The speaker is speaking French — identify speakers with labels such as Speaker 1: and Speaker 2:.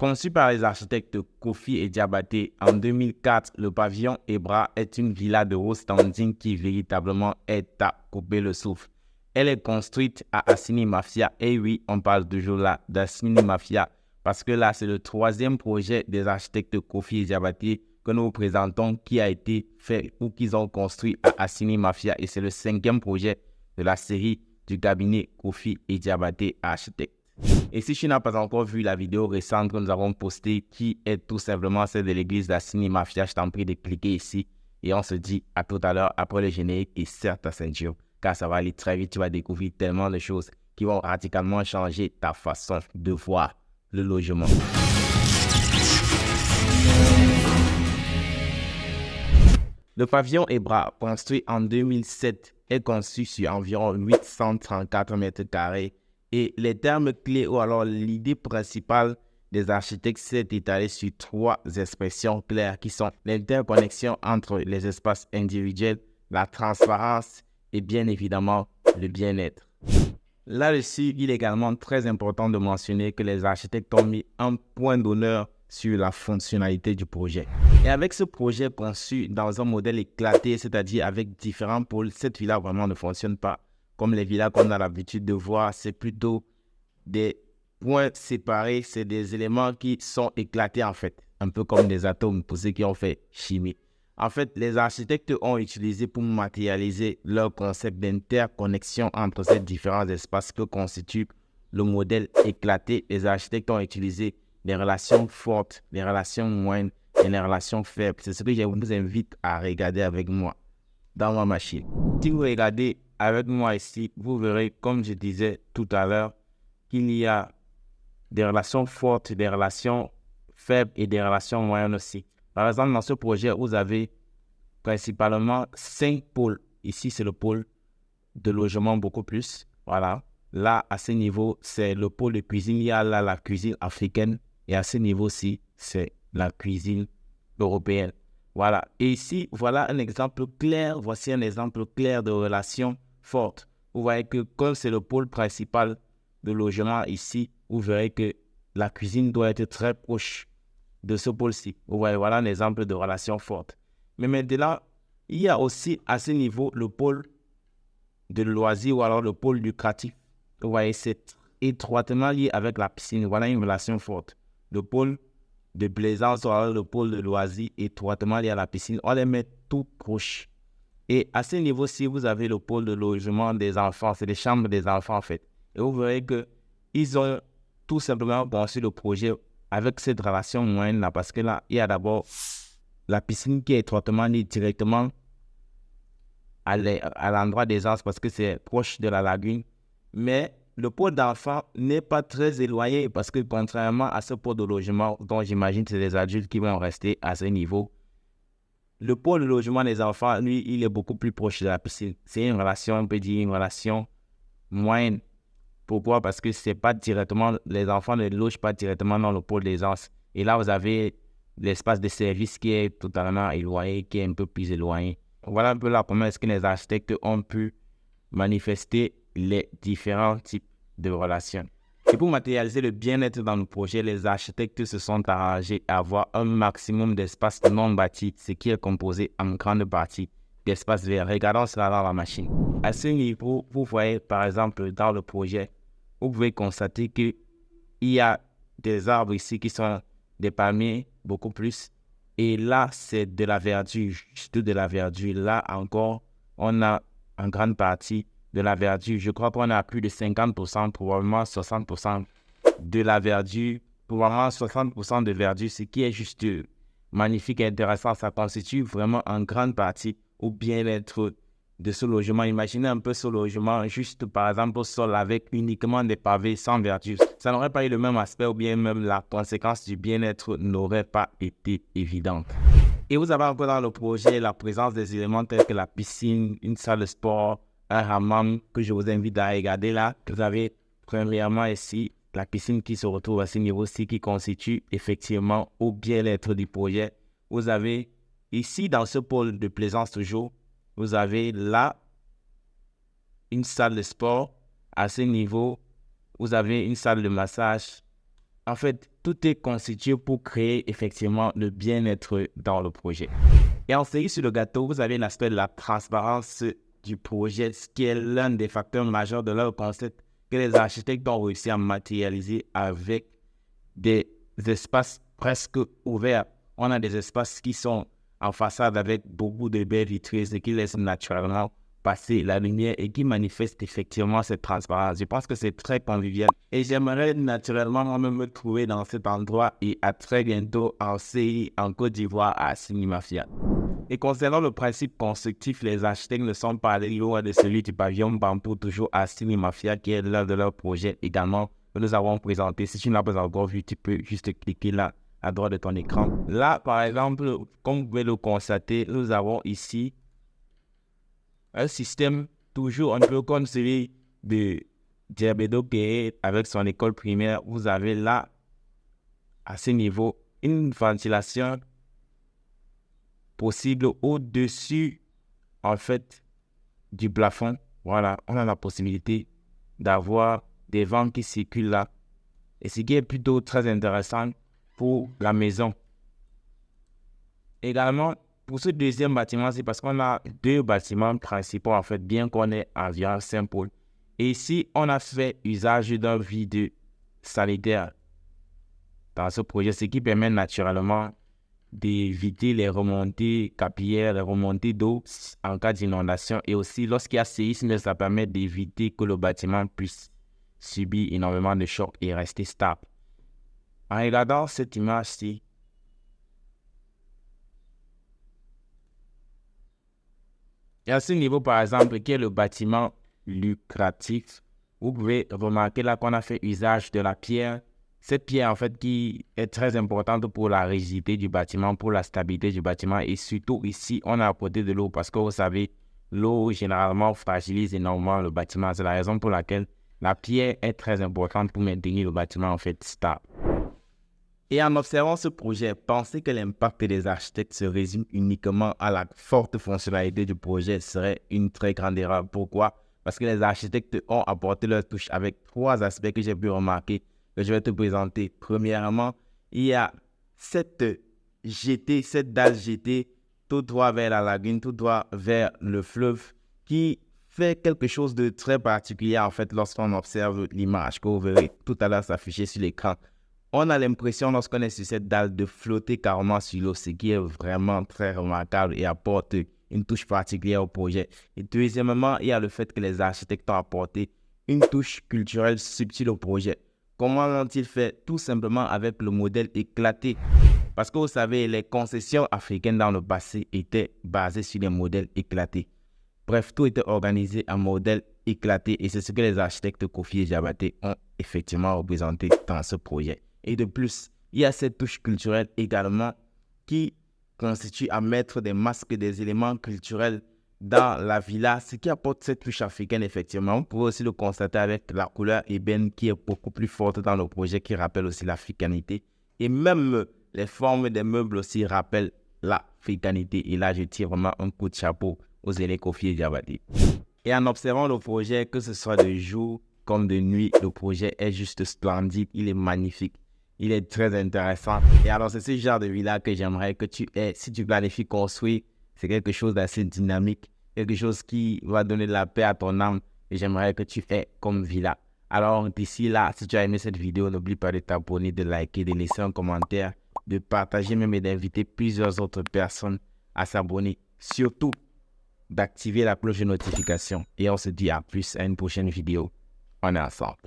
Speaker 1: Conçu par les architectes Kofi et Diabaté en 2004, le pavillon Ebra est une villa de haut standing qui véritablement est à couper le souffle. Elle est construite à Assini Mafia. Et oui, on parle toujours là d'Assini Mafia parce que là, c'est le troisième projet des architectes Kofi et Diabaté que nous vous présentons qui a été fait ou qu'ils ont construit à Assini Mafia. Et c'est le cinquième projet de la série du cabinet Kofi et Diabaté Architectes. Et si tu n'as pas encore vu la vidéo récente que nous avons postée, qui est tout simplement celle de l'église d'Assini Mafia, je t'en prie de cliquer ici. Et on se dit à tout à l'heure après le générique et serre ta ceinture, car ça va aller très vite. Tu vas découvrir tellement de choses qui vont radicalement changer ta façon de voir le logement. Le pavillon Ebra, construit en 2007, est conçu sur environ 834 mètres carrés. Et les termes clés ou alors l'idée principale des architectes s'est étalée sur trois expressions claires qui sont l'interconnexion entre les espaces individuels, la transparence et bien évidemment le bien-être. Là-dessus, il est également très important de mentionner que les architectes ont mis un point d'honneur sur la fonctionnalité du projet. Et avec ce projet conçu dans un modèle éclaté, c'est-à-dire avec différents pôles, cette villa vraiment ne fonctionne pas comme les villas qu'on a l'habitude de voir. C'est plutôt des points séparés, c'est des éléments qui sont éclatés en fait, un peu comme des atomes pour ceux qui ont fait chimie. En fait, les architectes ont utilisé pour matérialiser leur concept d'interconnexion entre ces différents espaces que constitue le modèle éclaté. Les architectes ont utilisé les relations fortes, les relations moyennes et les relations faibles. C'est ce que je vous invite à regarder avec moi dans ma machine. Si vous regardez avec moi ici, vous verrez, comme je disais tout à l'heure, qu'il y a des relations fortes, des relations faibles et des relations moyennes aussi. Par exemple, dans ce projet, vous avez principalement 5 pôles. Ici, c'est le pôle de logement beaucoup plus. Voilà. Là, à ce niveau, c'est le pôle de cuisine. Il y a là la cuisine africaine. Et à ce niveau-ci, c'est la cuisine européenne. Voilà. Et ici, voilà un exemple clair. Voici un exemple clair de relation forte. Vous voyez que comme c'est le pôle principal de logement ici, vous verrez que la cuisine doit être très proche de ce pôle-ci. Vous voyez, voilà un exemple de relation forte. Mais maintenant, il y a aussi à ce niveau le pôle de loisir ou alors le pôle lucratif. Vous voyez, c'est étroitement lié avec la piscine. Voilà une relation forte. Le pôle de plaisance ou alors le pôle de loisir étroitement lié à la piscine. On les met tout proche. Et à ce niveau-ci, vous avez le pôle de logement des enfants. C'est les chambres des enfants en fait. Et vous verrez qu'ils ont tout simplement pensé le projet avec cette relation moyenne-là. Parce que là, il y a d'abord la piscine qui est étroitement liée directement à l'endroit des enfants parce que c'est proche de la lagune. Mais le pôle d'enfants n'est pas très éloigné parce que contrairement à ce pôle de logement dont j'imagine que c'est des adultes qui vont rester à ce niveau, le pôle de logement des enfants, lui, il est beaucoup plus proche de la piscine. C'est une relation, on peut dire, une relation moyenne. Pourquoi? Parce que c'est pas directement, les enfants ne logent pas directement dans le pôle des enfants. Et là, vous avez l'espace de service qui est totalement éloigné, qui est un peu plus éloigné. Voilà un peu la comment est-ce que les architectes ont pu manifester les différents types de relations. Et pour matérialiser le bien-être dans le projet, les architectes se sont arrangés à avoir un maximum d'espace non bâti, ce qui est composé en grande partie d'espace vert. Regardons cela dans la machine. À ce niveau, vous voyez par exemple dans le projet, vous pouvez constater qu'il y a des arbres ici qui sont des palmiers, beaucoup plus. Et là, c'est de la verdure, juste de la verdure. Là encore, on a en grande partie de la verdure. Je crois qu'on a plus de 50%, probablement 60% de la verdure, probablement 60% de verdure, ce qui est juste magnifique et intéressant. Ça constitue vraiment en grande partie au bien-être de ce logement. Imaginez un peu ce logement juste par exemple au sol avec uniquement des pavés sans verdure. Ça n'aurait pas eu le même aspect ou bien même la conséquence du bien-être n'aurait pas été évidente. Et vous avez encore dans le projet la présence des éléments tels que la piscine, une salle de sport, un hammam que je vous invite à regarder là. Vous avez premièrement ici la piscine qui se retrouve à ce niveau-ci qui constitue effectivement au bien-être du projet. Vous avez ici dans ce pôle de plaisance toujours, vous avez là une salle de sport. À ce niveau, vous avez une salle de massage. En fait, tout est constitué pour créer effectivement le bien-être dans le projet. Et en série sur le gâteau, vous avez l'aspect de la transparence du projet, ce qui est l'un des facteurs majeurs de leur concept que les architectes ont réussi à matérialiser avec des espaces presque ouverts. On a des espaces qui sont en façade avec beaucoup de baies vitrées et qui laissent naturellement passer la lumière et qui manifestent effectivement cette transparence. Je pense que c'est très convivial et j'aimerais naturellement moi-même me trouver dans cet endroit et à très bientôt en série en Côte d'Ivoire à Assini Mafia. Et concernant le principe constructif, les architectes ne sont pas allés loin de celui du pavillon bambou toujours à Assini Mafia qui est l'un de leurs projets également que nous avons présenté. Si tu ne l'as pas encore vu, tu peux juste cliquer là à droite de ton écran. Là, par exemple, comme vous pouvez le constater, nous avons ici un système toujours un peu comme celui de Diabedo Péré avec son école primaire. Vous avez là, à ce niveau, une ventilation possible au-dessus, en fait, du plafond. Voilà, on a la possibilité d'avoir des vents qui circulent là. Et ce qui est plutôt très intéressant pour la maison. Également, pour ce deuxième bâtiment, c'est parce qu'on a deux bâtiments principaux, en fait, bien qu'on ait environ Saint-Paul. Et ici, on a fait usage d'un vide sanitaire dans ce projet, ce qui permet naturellement d'éviter les remontées capillaires, les remontées d'eau en cas d'inondation. Et aussi, lorsqu'il y a séisme, ça permet d'éviter que le bâtiment puisse subir énormément de chocs et rester stable. En regardant cette image-ci, et à ce niveau, par exemple, qui est le bâtiment lucratif, vous pouvez remarquer là qu'on a fait usage de la pierre. Cette pierre, en fait, qui est très importante pour la rigidité du bâtiment, pour la stabilité du bâtiment. Et surtout ici, on a apporté de l'eau parce que vous savez, l'eau généralement fragilise énormément le bâtiment. C'est la raison pour laquelle la pierre est très importante pour maintenir le bâtiment, en fait, stable. Et en observant ce projet, penser que l'impact des architectes se résume uniquement à la forte fonctionnalité du projet serait une très grande erreur. Pourquoi? Parce que les architectes ont apporté leur touche avec trois aspects que j'ai pu remarquer, que je vais te présenter. Premièrement, il y a cette dalle jetée tout droit vers la lagune, tout droit vers le fleuve, qui fait quelque chose de très particulier en fait lorsqu'on observe l'image que vous verrez tout à l'heure s'afficher sur l'écran. On a l'impression, lorsqu'on est sur cette dalle, de flotter carrément sur l'eau, ce qui est vraiment très remarquable et apporte une touche particulière au projet. Et deuxièmement, il y a le fait que les architectes ont apporté une touche culturelle subtile au projet. Comment l'ont-ils fait? Tout simplement avec le modèle éclaté. Parce que vous savez, les concessions africaines dans le passé étaient basées sur des modèles éclatés. Bref, tout était organisé en modèle éclaté et c'est ce que les architectes Kofi et Diabaté ont effectivement représenté dans ce projet. Et de plus, il y a cette touche culturelle également qui constitue à mettre des masques, des éléments culturels dans la villa, ce qui apporte cette touche africaine effectivement. On pourrait aussi le constater avec la couleur ébène qui est beaucoup plus forte dans le projet, qui rappelle aussi l'africanité. Et même les formes des meubles aussi rappellent l'africanité. Et là, je tire vraiment un coup de chapeau aux élèves Kofi et Diabaté. Et en observant le projet, que ce soit de jour comme de nuit, le projet est juste splendide, il est magnifique. Il est très intéressant. Et alors, c'est ce genre de villa que j'aimerais que tu aies. Si tu planifies construire, c'est quelque chose d'assez dynamique, quelque chose qui va donner de la paix à ton âme. Et j'aimerais que tu aies comme villa. Alors, d'ici là, si tu as aimé cette vidéo, n'oublie pas de t'abonner, de liker, de laisser un commentaire, de partager même et d'inviter plusieurs autres personnes à s'abonner. Surtout, d'activer la cloche de notification. Et on se dit à plus à une prochaine vidéo. On est ensemble.